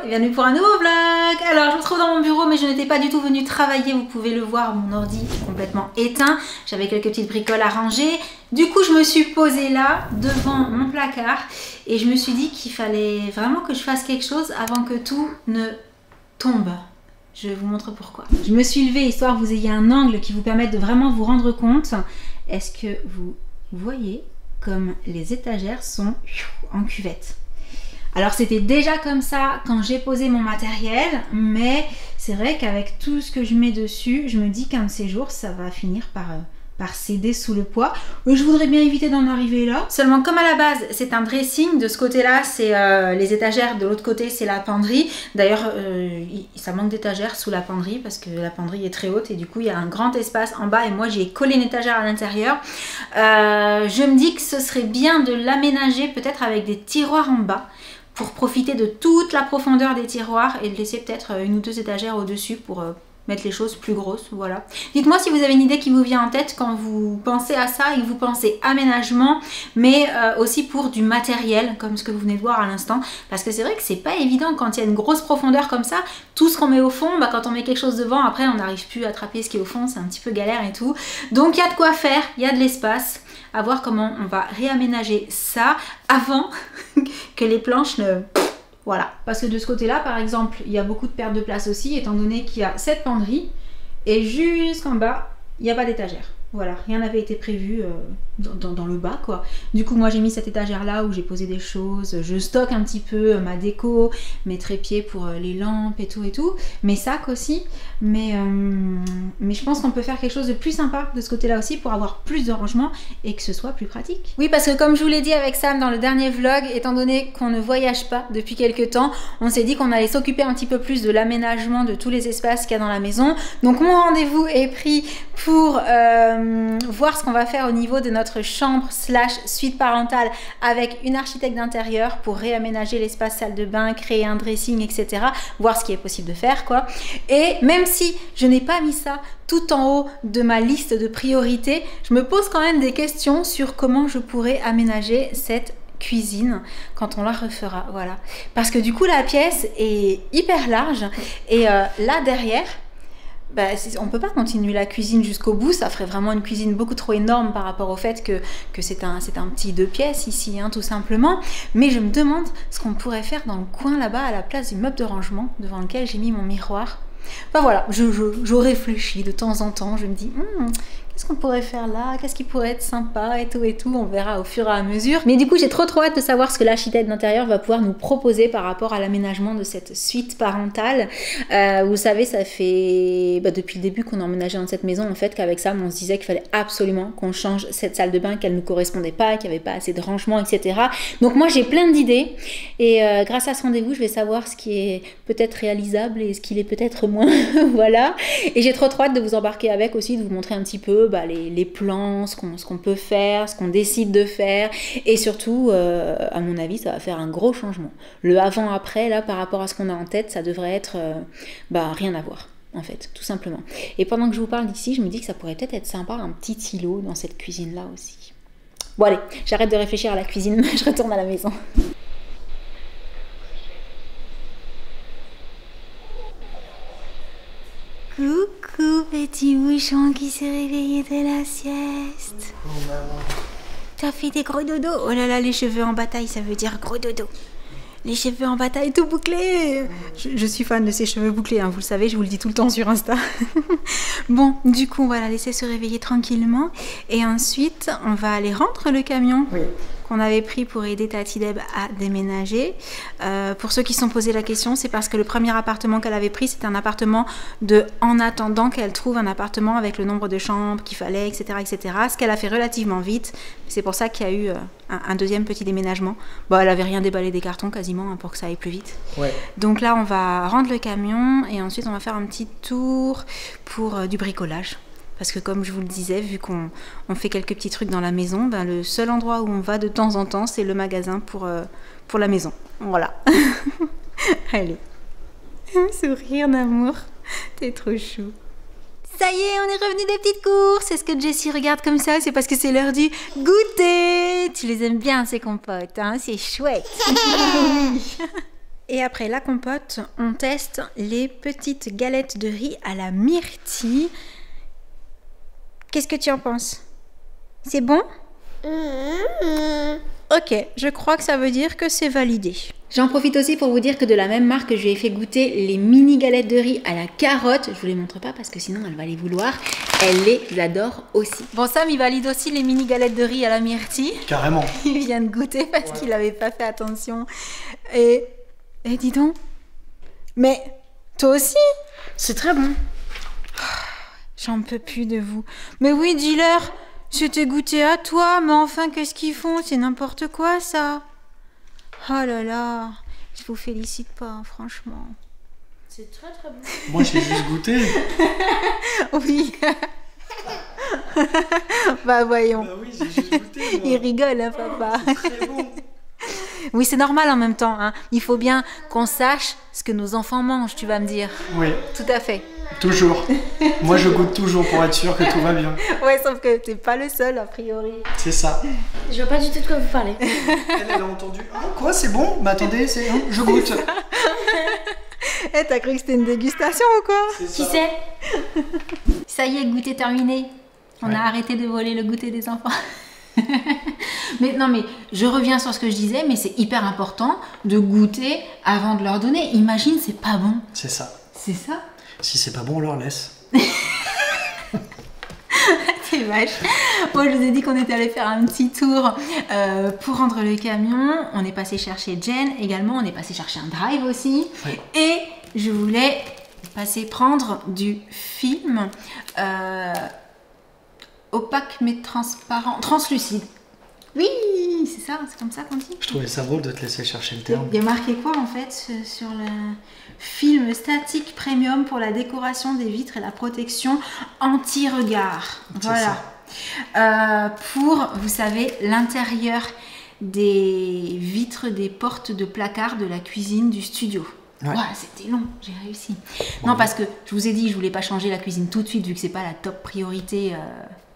et bienvenue pour un nouveau vlog. Alors je me trouve dans mon bureau mais je n'étais pas du tout venue travailler, vous pouvez le voir, mon ordi est complètement éteint. J'avais quelques petites bricoles à ranger. Du coup je me suis posée là devant mon placard et je me suis dit qu'il fallait vraiment que je fasse quelque chose avant que tout ne tombe. Je vous montre pourquoi. Je me suis levée histoire que vous ayez un angle qui vous permette de vraiment vous rendre compte. Est-ce que vous voyez comme les étagères sont en cuvette? Alors c'était déjà comme ça quand j'ai posé mon matériel, mais c'est vrai qu'avec tout ce que je mets dessus, je me dis qu'un de ces jours, ça va finir par céder sous le poids. Je voudrais bien éviter d'en arriver là. Seulement comme à la base, c'est un dressing, de ce côté-là, c'est les étagères, de l'autre côté, c'est la penderie. D'ailleurs, ça manque d'étagères sous la penderie parce que la penderie est très haute et du coup, il y a un grand espace en bas et moi, j'ai collé une étagère à l'intérieur. Je me dis que ce serait bien de l'aménager peut-être avec des tiroirs en bas, pour profiter de toute la profondeur des tiroirs et de laisser peut-être une ou deux étagères au-dessus pour mettre les choses plus grosses, voilà. Dites-moi si vous avez une idée qui vous vient en tête quand vous pensez à ça et que vous pensez aménagement, mais aussi pour du matériel, comme ce que vous venez de voir à l'instant, parce que c'est vrai que c'est pas évident quand il y a une grosse profondeur comme ça, tout ce qu'on met au fond, bah, quand on met quelque chose devant, après on n'arrive plus à attraper ce qui est au fond, c'est un petit peu galère et tout. Donc il y a de quoi faire, il y a de l'espace. À voir comment on va réaménager ça avant que les planches ne... Voilà. Parce que de ce côté-là, par exemple, il y a beaucoup de perte de place aussi, étant donné qu'il y a cette penderie et jusqu'en bas, il n'y a pas d'étagère. Voilà, rien n'avait été prévu dans le bas, quoi. Du coup, moi, j'ai mis cette étagère-là où j'ai posé des choses. Je stocke un petit peu ma déco, mes trépieds pour les lampes et tout, mes sacs aussi. Mais je pense qu'on peut faire quelque chose de plus sympa de ce côté-là aussi pour avoir plus de rangement et que ce soit plus pratique. Oui, parce que comme je vous l'ai dit avec Sam dans le dernier vlog, étant donné qu'on ne voyage pas depuis quelques temps, on s'est dit qu'on allait s'occuper un petit peu plus de l'aménagement de tous les espaces qu'il y a dans la maison. Donc, mon rendez-vous est pris pour... voir ce qu'on va faire au niveau de notre chambre / suite parentale avec une architecte d'intérieur pour réaménager l'espace salle de bain, créer un dressing, etc. Voir ce qui est possible de faire, quoi. Et même si je n'ai pas mis ça tout en haut de ma liste de priorités, je me pose quand même des questions sur comment je pourrais aménager cette cuisine quand on la refera, voilà. Parce que du coup, la pièce est hyper large et là derrière, bah, on ne peut pas continuer la cuisine jusqu'au bout, ça ferait vraiment une cuisine beaucoup trop énorme par rapport au fait que c'est un petit 2 pièces ici, hein, tout simplement. Mais je me demande ce qu'on pourrait faire dans le coin là-bas à la place du meuble de rangement devant lequel j'ai mis mon miroir. Enfin voilà, je réfléchis de temps en temps, je me dis... qu'est-ce qu'on pourrait faire là? Qu'est-ce qui pourrait être sympa et tout, on verra au fur et à mesure. Mais du coup, j'ai trop hâte de savoir ce que l'architecte d'intérieur va pouvoir nous proposer par rapport à l'aménagement de cette suite parentale. Vous savez, ça fait depuis le début qu'on a emménagé dans cette maison, en fait, qu'avec Sam, on se disait qu'il fallait absolument qu'on change cette salle de bain, qu'elle ne nous correspondait pas, qu'il n'y avait pas assez de rangement, etc. Donc moi, j'ai plein d'idées et grâce à ce rendez-vous, je vais savoir ce qui est peut-être réalisable et ce qui l'est peut-être moins. Voilà. Et j'ai trop hâte de vous embarquer avec aussi, de vous montrer un petit peu les plans, ce qu'on peut faire, ce qu'on décide de faire et surtout, à mon avis, ça va faire un gros changement. Le avant-après, là, par rapport à ce qu'on a en tête, ça devrait être rien à voir, en fait, tout simplement. Et pendant que je vous parle d'ici, je me dis que ça pourrait peut-être être sympa, un petit îlot dans cette cuisine-là aussi. Bon allez, j'arrête de réfléchir à la cuisine, je retourne à la maison. Coucou petit bouchon qui s'est réveillé de la sieste. Coucou maman. T'as fait des gros dodo. Oh là là, les cheveux en bataille, ça veut dire gros dodo. Les cheveux en bataille tout bouclés. Je suis fan de ces cheveux bouclés, hein, vous le savez, je vous le dis tout le temps sur Insta. Bon, du coup, on va la laisser se réveiller tranquillement. Et ensuite, on va aller rendre le camion. Oui. Qu'on avait pris pour aider Tati Deb à déménager. Pour ceux qui se sont posé la question, c'est parce que le premier appartement qu'elle avait pris, c'était un appartement de en attendant qu'elle trouve un appartement avec le nombre de chambres qu'il fallait, etc., etc. Ce qu'elle a fait relativement vite. C'est pour ça qu'il y a eu un deuxième petit déménagement. Bon, elle avait rien déballé des cartons quasiment hein, pour que ça aille plus vite. Ouais. Donc là, on va rendre le camion et ensuite on va faire un petit tour pour du bricolage. Parce que comme je vous le disais, vu qu'on fait quelques petits trucs dans la maison, le seul endroit où on va de temps en temps, c'est le magasin pour la maison. Voilà. Allez. Sourire d'amour. T'es trop chou. Ça y est, on est revenu des petites courses. Est-ce que Jessie regarde comme ça? C'est parce que c'est l'heure du goûter. Tu les aimes bien ces compotes, hein? C'est chouette. Et après la compote, on teste les petites galettes de riz à la myrtille. Qu'est-ce que tu en penses? C'est bon? Ok, je crois que ça veut dire que c'est validé. J'en profite aussi pour vous dire que de la même marque, je lui ai fait goûter les mini galettes de riz à la carotte. Je vous les montre pas parce que sinon elle va les vouloir. Elle les adore aussi. Bon, Sam, il valide aussi les mini galettes de riz à la myrtille. Carrément. Il vient de goûter parce qu'il n'avait pas fait attention. Et dis donc. Mais toi aussi? C'est très bon. J'en peux plus de vous. Mais oui, dis-leur. C'était goûté à toi, mais enfin, qu'est-ce qu'ils font? C'est n'importe quoi, ça. Oh là là, je vous félicite pas, franchement. C'est très très bon. Moi, j'ai juste goûté. Oui. Bah voyons. Bah oui, j'ai juste goûté. Moi. Il rigole, hein, papa. C'est très bon. Oui, c'est normal en même temps. Hein. Il faut bien qu'on sache ce que nos enfants mangent, tu vas me dire. Oui. Tout à fait. Toujours. Moi, je goûte toujours pour être sûr que tout va bien. Ouais, sauf que t'es pas le seul, a priori. C'est ça. Je vois pas du tout de quoi vous parlez. Elle a entendu. Ah, quoi, c'est bon? Mais attendez, je goûte. Eh, t'as cru que c'était une dégustation ou quoi? Qui c'est? Ça y est, goûter terminé. On Ouais. a arrêté de voler le goûter des enfants. Mais non, mais je reviens sur ce que je disais, mais c'est hyper important de goûter avant de leur donner. Imagine, c'est pas bon. C'est ça. C'est ça? Si c'est pas bon, on leur laisse. C'est vache. Moi, je vous ai dit qu'on était allé faire un petit tour pour rendre le camion. On est passé chercher Jen également. On est passé chercher un drive aussi. Oui. Et je voulais passer prendre du film opaque mais transparent, translucide. Oui, c'est ça, c'est comme ça qu'on dit. Je trouvais ça drôle de te laisser chercher le terme. Il y a marqué quoi en fait sur le film statique premium pour la décoration des vitres et la protection anti-regard. C'est Voilà. Pour, vous savez, l'intérieur des vitres des portes de placard de la cuisine du studio. Ouais. Ouah, c'était long, j'ai réussi. Non, parce que je vous ai dit, je voulais pas changer la cuisine tout de suite vu que c'est pas la top priorité.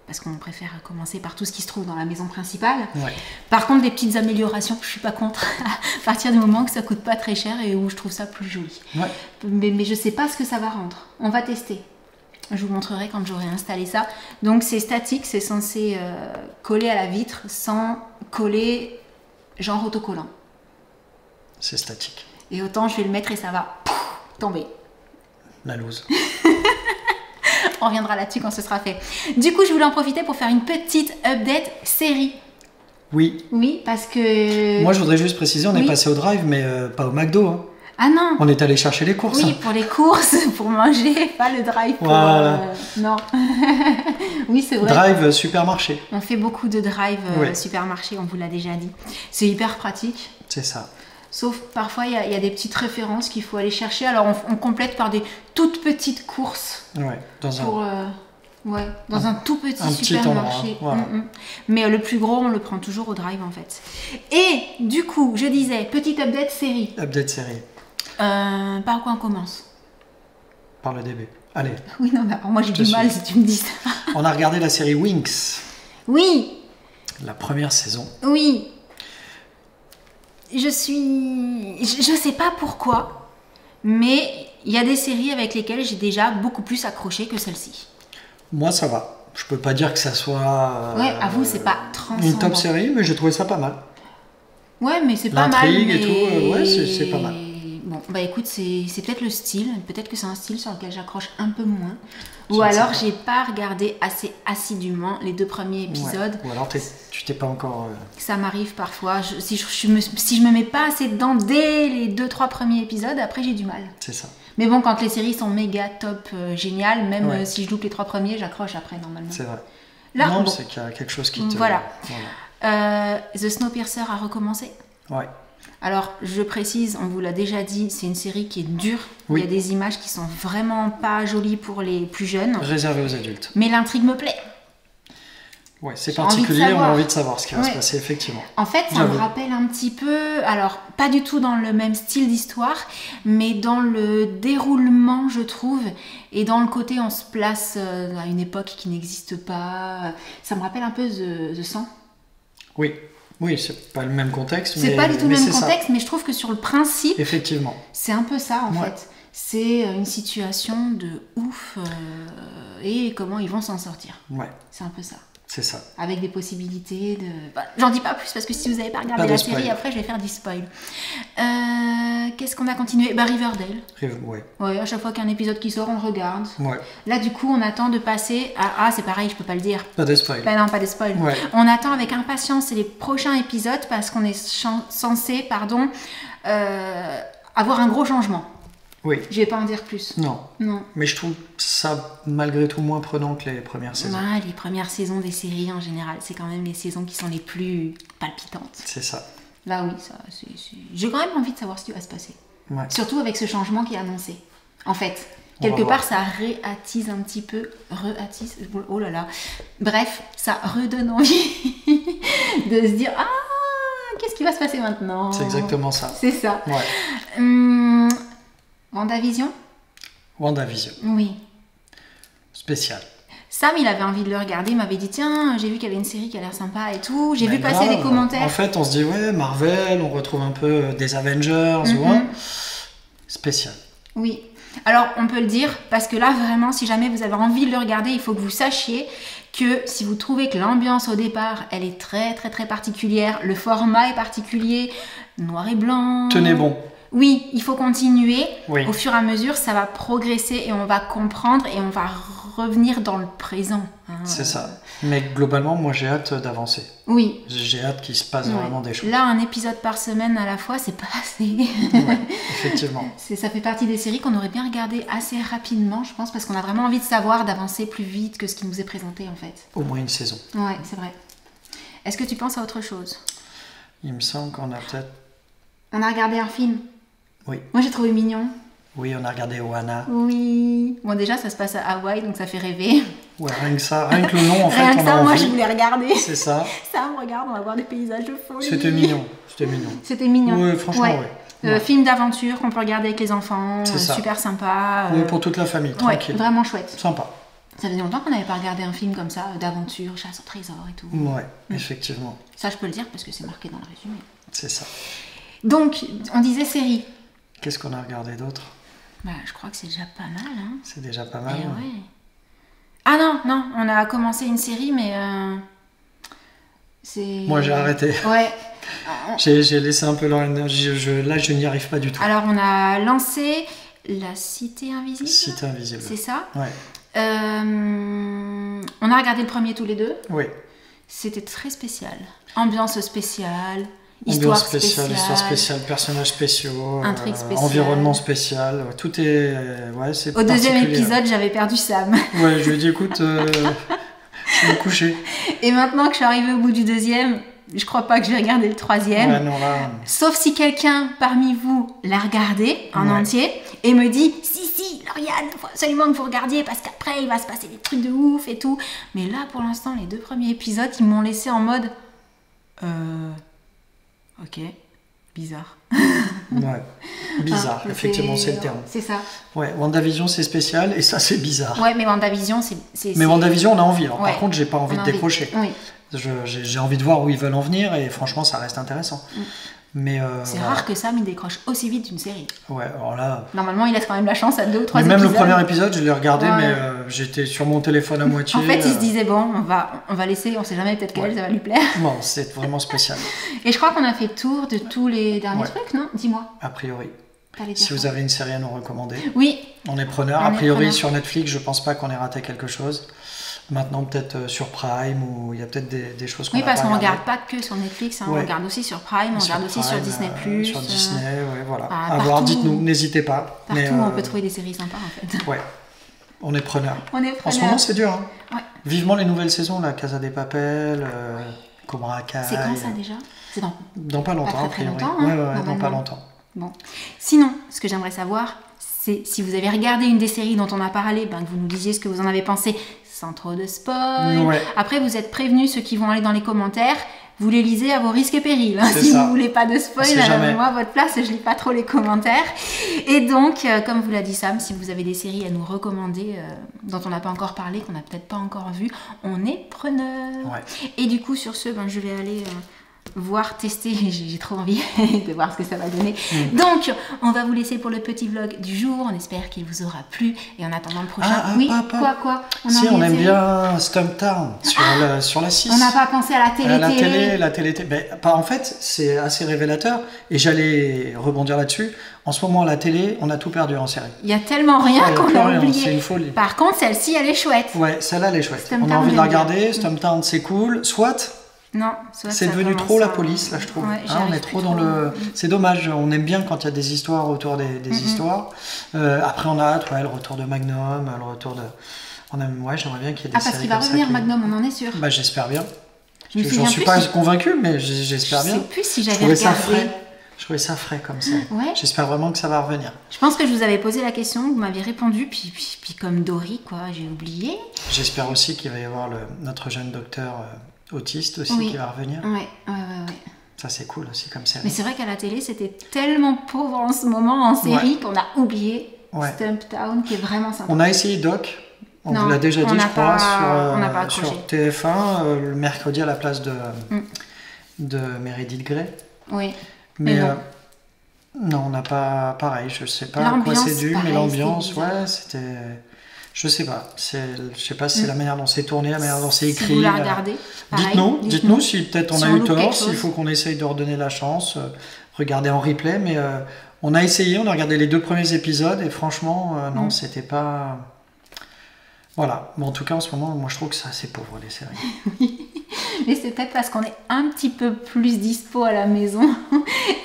Parce qu'on préfère commencer par tout ce qui se trouve dans la maison principale. Ouais. Par contre, des petites améliorations, je suis pas contre, à partir du moment que ça coûte pas très cher et où je trouve ça plus joli. Ouais. Mais je sais pas ce que ça va rendre. On va tester. Je vous montrerai quand j'aurai installé ça. Donc c'est statique, c'est censé coller à la vitre sans coller genre autocollant. C'est statique. Et autant je vais le mettre et ça va tomber. La loose. On reviendra là-dessus quand ce sera fait. Du coup, je voulais en profiter pour faire une petite update série. Oui. Oui, parce que... Moi, je voudrais juste préciser, on est Oui. passé au drive, mais pas au McDo. Hein. Ah non. On est allé chercher les courses. Oui, pour les courses, pour manger, pas le drive pour... Voilà. Non. Oui, c'est vrai. Drive supermarché. On fait beaucoup de drive Oui. supermarché, on vous l'a déjà dit. C'est hyper pratique. C'est ça. Sauf parfois, il y a des petites références qu'il faut aller chercher. Alors, on complète par des toutes petites courses. Ouais. Dans Pour, dans un tout petit un petit supermarché. endroit, voilà. Mais le plus gros, on le prend toujours au drive en fait. Et du coup, je disais, petite update série. Update série. Par quoi on commence? Par le début. Allez. Oui, non, mais alors moi j'ai Je du mal suis. si tu me dis ça. On a regardé la série Winx. Oui, La première saison. oui. Je sais pas pourquoi, mais il y a des séries avec lesquelles j'ai déjà beaucoup plus accroché que celle-ci. Moi, ça va. Je peux pas dire que ça soit Ouais, avoue, c'est pas transcendant. une top série, mais j'ai trouvé ça pas mal. Ouais, mais c'est pas mal. L'intrigue et mais- tout, ouais, c'est pas mal. Bon, bah écoute, c'est peut-être le style. Peut-être que c'est un style sur lequel j'accroche un peu moins. Je Ou ne sais alors, pas. j'ai pas regardé assez assidûment les 2 premiers épisodes. Ouais. Ou alors tu t'es pas encore... Ça m'arrive parfois. Si je me mets pas assez dedans dès les 2-3 premiers épisodes, après j'ai du mal. C'est ça. Mais bon, quand les séries sont méga top, géniales, même Ouais. si je loupe les 3 premiers, j'accroche après normalement. C'est vrai. Là, non, bon. c'est qu'il y a quelque chose qui te... Voilà. The Snowpiercer a recommencé. Ouais. Alors, je précise, on vous l'a déjà dit, c'est une série qui est dure. Oui. Il y a des images qui sont vraiment pas jolies pour les plus jeunes. Réservé aux adultes. Mais l'intrigue me plaît. Ouais, c'est J'ai envie de particulier, on a savoir. envie de savoir ce qui va se Ouais. passer, effectivement. En fait, ça J'avoue. me rappelle un petit peu, alors pas du tout dans le même style d'histoire, mais dans le déroulement, je trouve, et dans le côté on se place à une époque qui n'existe pas. Ça me rappelle un peu The 100. Oui, Oui, c'est pas le même contexte. C'est mais, pas du tout le mais même c'est ça. contexte, mais je trouve que sur le principe, Effectivement. c'est un peu ça en Ouais. fait. C'est une situation de ouf et comment ils vont s'en sortir. Ouais, C'est un peu ça. c'est ça. Avec des possibilités de... Bah, j'en dis pas plus parce que si vous n'avez pas regardé Pas de la spoil. série, après je vais faire du spoil. Qu'est-ce qu'on a continué? Bah Riverdale. Ouais. Ouais, à chaque fois qu'il y a un épisode qui sort, on le regarde. Ouais. Là du coup, on attend de passer à... Ah, c'est pareil, je peux pas le dire. Pas de spoil. Bah non, pas de spoil. Ouais. On attend avec impatience les prochains épisodes parce qu'on est censé, avoir un gros changement. Oui. Je vais pas en dire plus. Non. Non. Mais je trouve ça malgré tout moins prenant que les premières saisons. Ouais, les premières saisons des séries en général, c'est quand même les saisons qui sont les plus palpitantes. C'est ça. Là oui, ça, j'ai quand même envie de savoir ce qui va se passer. Ouais. Surtout avec ce changement qui est annoncé. En fait, On va quelque voir. part, ça réattise un petit peu. Réattise. Oh là là. Bref, ça redonne envie de se dire ah, qu'est-ce qui va se passer maintenant? C'est exactement ça. C'est ça. Ouais. WandaVision? WandaVision. Oui. Spécial. Sam, il avait envie de le regarder, il m'avait dit tiens, j'ai vu qu'il y avait une série qui a l'air sympa et tout. J'ai Mais vu passer grave. des commentaires. En fait, on se dit ouais, Marvel, on retrouve un peu des Avengers ou un. Spécial. Oui. Alors, on peut le dire, parce que là, vraiment, si jamais vous avez envie de le regarder, il faut que vous sachiez que si vous trouvez que l'ambiance au départ, elle est très, très, très particulière, le format est particulier, noir et blanc... Tenez bon. Oui, il faut continuer. Oui. Au fur et à mesure, ça va progresser et on va comprendre et on va revenir dans le présent. Hein. C'est ça. Mais globalement, moi, j'ai hâte d'avancer. Oui. J'ai hâte qu'il se passe Ouais. vraiment des choses. Là, un épisode par semaine à la fois, c'est pas assez. Ouais, effectivement. Ça fait partie des séries qu'on aurait bien regardées assez rapidement, je pense, parce qu'on a vraiment envie de savoir, d'avancer plus vite que ce qui nous est présenté, en fait. Au moins une saison. Ouais, c'est vrai. Est-ce que tu penses à autre chose? Il me semble qu'on a peut-être... On a regardé un film. Oui. Moi, j'ai trouvé mignon. Oui, on a regardé Oana. Oui. Bon, déjà, ça se passe à Hawaï, donc ça fait rêver. Ouais, rien que ça. Rien que le nom, en fait, Rien que on ça, a moi, envie. je voulais regarder. C'est ça. Ça, me regarde, on va voir des paysages de folie. C'était mignon. C'était mignon. C'était mignon. Oui, franchement, ouais. Ouais. Film d'aventure qu'on peut regarder avec les enfants. C'est ça. Super sympa. Oui, pour toute la famille, Ouais, tranquille. vraiment chouette. Sympa. Ça faisait longtemps qu'on n'avait pas regardé un film comme ça, d'aventure, chasse au trésor et tout. Ouais, effectivement. Ça, je peux le dire parce que c'est marqué dans le résumé. C'est ça. Donc, on disait série. Qu'est-ce qu'on a regardé d'autre? Bah, je crois que c'est déjà pas mal, hein. C'est déjà pas mal. Eh ouais. Ah non, on a commencé une série, mais c'est... Moi, j'ai arrêté. Ouais. J'ai laissé un peu l'énergie. Là, je n'y arrive pas du tout. Alors, on a lancé La Cité Invisible. Cité Invisible. C'est ça. Ouais. On a regardé le premier tous les deux. Oui. C'était très spécial. Ambiance spéciale. Ambiance spéciale, histoire spéciale, personnages spéciaux, Intrigue spéciale. environnement spécial, tout est... ouais, c'est Au deuxième particulier. épisode, j'avais perdu Sam. Ouais, je lui ai dit, écoute, je vais me coucher. Et maintenant que je suis arrivée au bout du deuxième, je crois pas que je vais regarder le troisième. Ouais, non, là... Sauf si quelqu'un parmi vous l'a regardé en Ouais. entier et me dit si, Lauriane, il faut absolument que vous regardiez parce qu'après il va se passer des trucs de ouf et tout. Mais là, pour l'instant, les 2 premiers épisodes, ils m'ont laissé en mode ok, bizarre. Ouais, bizarre, Ah, effectivement, c'est le terme. C'est ça. Ouais, WandaVision, c'est spécial, et ça, c'est bizarre. Ouais, mais WandaVision, Mais WandaVision, on a envie. Alors, Ouais. Par contre, j'ai pas envie On de a décrocher. Oui. J'ai envie de voir où ils veulent en venir, et franchement, ça reste intéressant. Mais C'est voilà. rare que Sam il décroche aussi vite d'une série. Ouais, alors là... Normalement, il laisse quand même la chance à 2 ou 3 Mais même épisodes. le premier épisode, je l'ai regardé, Ouais. mais j'étais sur mon téléphone à moitié. En fait, il se disait bon, on va laisser, on sait jamais, peut-être qu'elle, Ouais. ça va lui plaire. Non, c'est vraiment spécial, Et je crois qu'on a fait le tour de tous les derniers Ouais. trucs, non? Dis-moi. a priori. T'allais dire Si vous quoi? avez une série à nous recommander, Oui, on est preneur. On A est priori, preneur. sur Netflix, je pense pas qu'on ait raté quelque chose. Maintenant, peut-être sur Prime, ou il y a peut-être des choses qu'on oui, a parce pas qu'on regardées. regarde pas que sur Netflix, hein, Ouais. on regarde aussi sur Prime, on regarde aussi sur Prime, Disney+. sur Disney, ouais, voilà. Ah, à voir, partout. dites-nous, n'hésitez pas. Partout Mais, où on peut trouver des séries sympas en fait. Ouais, on est preneur. On est En ce preneurs. moment, c'est dur. Hein. Ouais. Vivement les nouvelles saisons, la Casa des Papel, Cobra Kai. C'est quand ça déjà? C'est dans... Dans pas longtemps, Pas très, a priori. longtemps, hein, Ouais, dans normalement. pas longtemps. Bon. Sinon, ce que j'aimerais savoir, c'est si vous avez regardé une des séries dont on a parlé, ben, que vous nous disiez ce que vous en avez pensé sans trop de spoil. Ouais. Après, vous êtes prévenus, ceux qui vont aller dans les commentaires, vous les lisez à vos risques et périls. hein. C'est Si ça. vous voulez pas de spoil, On sait jamais. moi, à votre place, je lis pas trop les commentaires. Et donc, comme vous l'a dit Sam, si vous avez des séries à nous recommander dont on n'a pas encore parlé, qu'on n'a peut-être pas encore vu, on est preneur. Ouais. Et du coup, sur ce, ben, je vais aller voir, tester. J'ai trop envie de voir ce que ça va donner. Donc, on va vous laisser pour le petit vlog du jour. On espère qu'il vous aura plu. Et en attendant le prochain... oui, quoi Si, on aime bien Stumptown sur la 6. On n'a pas pensé à la télé. La télé. En fait, c'est assez révélateur. Et j'allais rebondir là-dessus. En ce moment, à la télé, on a tout perdu en série. Il y a tellement rien qu'on a oublié. C'est une folie. Par contre, celle-ci, elle est chouette. Ouais, celle-là, elle est chouette. Stumptown, on a envie de la j'aime bien. regarder. Stumptown, c'est cool. SWAT. Non, c'est devenu trop la police, là, je trouve. Ouais, on est trop dans le... C'est dommage, on aime bien quand il y a des histoires autour des histoires. Après, on a hâte, le retour de Magnum, le retour de... j'aimerais bien qu'il y ait des séries. Parce qu'il va revenir, Magnum, on en est sûr. Bah, j'espère bien. J'en suis pas convaincu, mais j'espère bien. Je sais plus si j'avais regardé. Je trouvais ça frais comme ça. Ouais. J'espère vraiment que ça va revenir. Je pense que je vous avais posé la question, vous m'aviez répondu, puis comme Dory, quoi, j'ai oublié. J'espère aussi qu'il va y avoir notre jeune docteur autiste aussi qui va revenir. Ouais. Ça, c'est cool aussi comme série. Mais c'est vrai qu'à la télé, c'était tellement pauvre en ce moment en série qu'on a oublié Stumptown, qui est vraiment sympa. On a essayé Doc. On vous l'a déjà dit, je crois, sur TF1, le mercredi à la place de Meredith Grey. Oui. Mais non, on n'a pas... Pareil, je sais pas à quoi c'est dû, mais l'ambiance, c'était... Je sais pas. Je sais pas si c'est la manière dont c'est tourné, la manière dont c'est écrit. Si vous la regardez, dites-nous si peut-être on a eu tort, s'il faut qu'on essaye de redonner la chance, regarder en replay, mais on a essayé, on a regardé les 2 premiers épisodes, et franchement, non, c'était pas... Voilà. Bon, en tout cas, en ce moment, moi, je trouve que c'est assez pauvre, les séries. Oui. Mais c'est peut-être parce qu'on est un petit peu plus dispo à la maison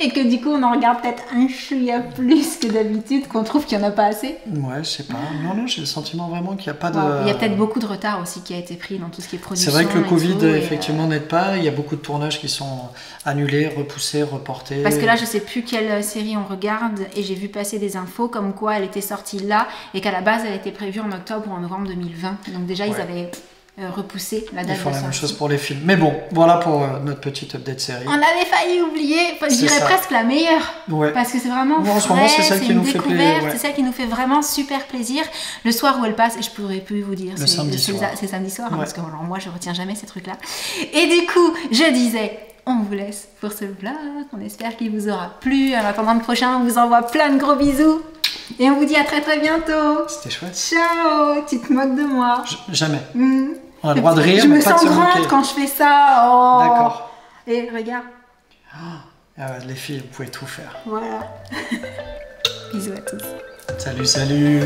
et que du coup, on en regarde peut-être un chouïa plus que d'habitude, qu'on trouve qu'il n'y en a pas assez. Ouais, je sais pas. Non, j'ai le sentiment vraiment qu'il n'y a pas de... Il y a peut-être beaucoup de retard aussi qui a été pris dans tout ce qui est production. C'est vrai que le Covid, effectivement, n'aide pas. Il y a beaucoup de tournages qui sont annulés, repoussés, reportés. Parce que là, je sais plus quelle série on regarde et j'ai vu passer des infos comme quoi elle était sortie là et qu'à la base, elle était prévue en octobre ou en novembre 2020. Donc déjà, ils avaient repousser la date de sortie. Ils font la même chose pour les films. Mais bon, voilà pour notre petite update série. On avait failli oublier, je dirais presque la meilleure. Ouais. Parce que c'est vraiment frais, en ce moment, c'est celle qui nous fait plaisir. C'est celle qui nous fait vraiment super plaisir. Le soir où elle passe, et je pourrais plus vous dire, c'est samedi soir, parce que alors, moi je retiens jamais ces trucs-là. Et du coup, je disais, on vous laisse pour ce vlog. On espère qu'il vous aura plu. En attendant le prochain, on vous envoie plein de gros bisous. Et on vous dit à très très bientôt. C'était chouette. Ciao, tu te moques de moi. Jamais. On a le droit de rire, mais pas de se moquer. Je me sens grande quand je fais ça. Oh. D'accord. Et regarde. Les filles, vous pouvez tout faire. Voilà. Bisous à tous. Salut.